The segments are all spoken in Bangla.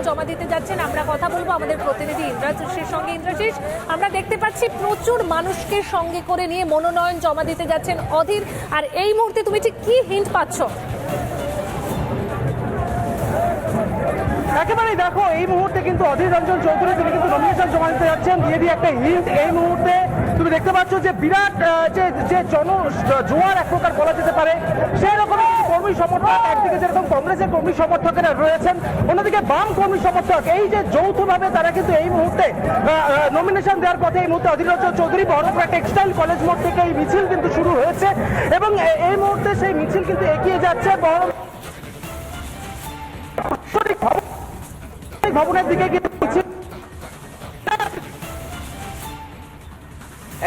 মনোনয়ন জমা দিতে যাচ্ছেন। আমরা কথা বলবো আমাদের প্রতিনিধি ইন্দ্রাশিসের সঙ্গে। ইন্দ্রাশিস, আমরা দেখতে পাচ্ছি প্রচুর মানুষকে সঙ্গে করে নিয়ে মনোনয়ন জমা দিতে যাচ্ছেন অধীর, আর এই মুহূর্তে তুমি ঠিক কি হিন্ট পাচ্ছ? একেবারেই দেখো, এই মুহূর্তে কিন্তু অধীর রঞ্জন চৌধুরী তিনি কিন্তু নমিনেশন জমা দিতে যাচ্ছেন। দিয়ে দিয়ে একটা হিন্ট, এই মুহূর্তে তুমি দেখতে পাচ্ছ যে বিরাট যে জোয়ার এক প্রকার বলা যেতে পারে, সেই রকম কর্মী সমর্থক, একদিকে যেরকম কংগ্রেসের কর্মী সমর্থকেরা রয়েছেন, অন্যদিকে বাম কর্মী সমর্থক, এই যে যৌথভাবে তারা কিন্তু এই মুহূর্তে নমিনেশন দেওয়ার পথে এই মুহূর্তে অধীর রঞ্জন চৌধুরী বহরমপুর টেক্সটাইল কলেজ মোড় থেকে এই মিছিল কিন্তু শুরু হয়েছে এবং এই মুহূর্তে সেই মিছিল কিন্তু এগিয়ে যাচ্ছে ভবনের দিকে মিছিল।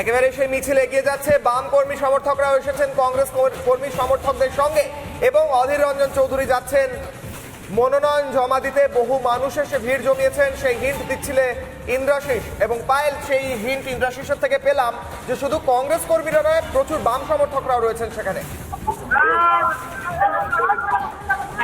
একেবারে সেই মিছিল এগিয়ে যাচ্ছে, বাম কর্মী সমর্থকরাও এসেছেন কংগ্রেস কর্মী সমর্থকদের সঙ্গে এবং অধীর রঞ্জন চৌধুরী যাচ্ছেন মনোনয়ন জমা দিতে। বহু মানুষ এসে ভিড় জমিয়েছেন, সেই হিন্ট দিচ্ছিলে ইন্দ্রাশিস এবং পায়েল। সেই হিন্ট ইন্দ্রাশিসের থেকে পেলাম যে শুধু কংগ্রেস কর্মীরা নয়, প্রচুর বাম সমর্থকরাও রয়েছেন সেখানে।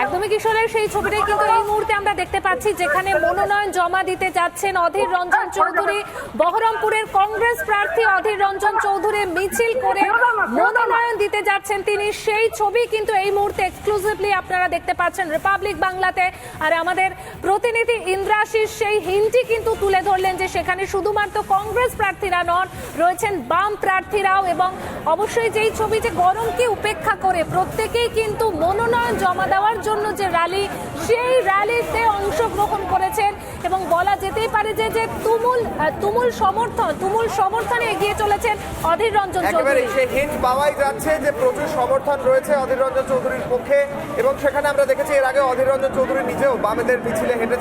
একদমই কিশোরের সেই ছবিটাই কিন্তু এই মুহূর্তে আমরা দেখতে পাচ্ছি, যেখানে মনোনয়ন জমা দিতে যাচ্ছেন অধীর রঞ্জন চৌধুরী। বহরমপুরের কংগ্রেস প্রার্থী অধীর রঞ্জন চৌধুরী মিছিল করে মনোনয়ন দিতে যাচ্ছেন তিনি। সেই ছবি কিন্তু এই মুহূর্তে এক্সক্লুসিভলি আপনারা দেখতে পাচ্ছেন রিপাবলিক বাংলাতে। আর আমাদের প্রতিনিধি ইন্দ্রাশিস সেই হিন্টই কিন্তু তুলে ধরলেন যে সেখানে শুধুমাত্র কংগ্রেস প্রার্থীরা নন, রয়েছেন বাম প্রার্থীরাও। এবং অবশ্যই যেই ছবি, যে গরমকে উপেক্ষা করে প্রত্যেকেই কিন্তু মনোনয়ন জমা দেওয়ার জন্য যে র্যালি, সেই র্যালিতে অংশগ্রহণ করেছেন এবং বলা যেতেই পারে যে তুমুল সমর্থনে এগিয়ে চলেছেন অধীর রঞ্জন চৌধুরী। সেই হিন্ট পাওয়াই যাচ্ছে যে প্রচুর সমর্থন রয়েছে অধীর রঞ্জন চৌধুরীর পক্ষে এবং সেখানে আমরা দেখেছি এর আগে অধীর রঞ্জন চৌধুরী নিজেও বামেদের মিছিলে হেঁটেছেন।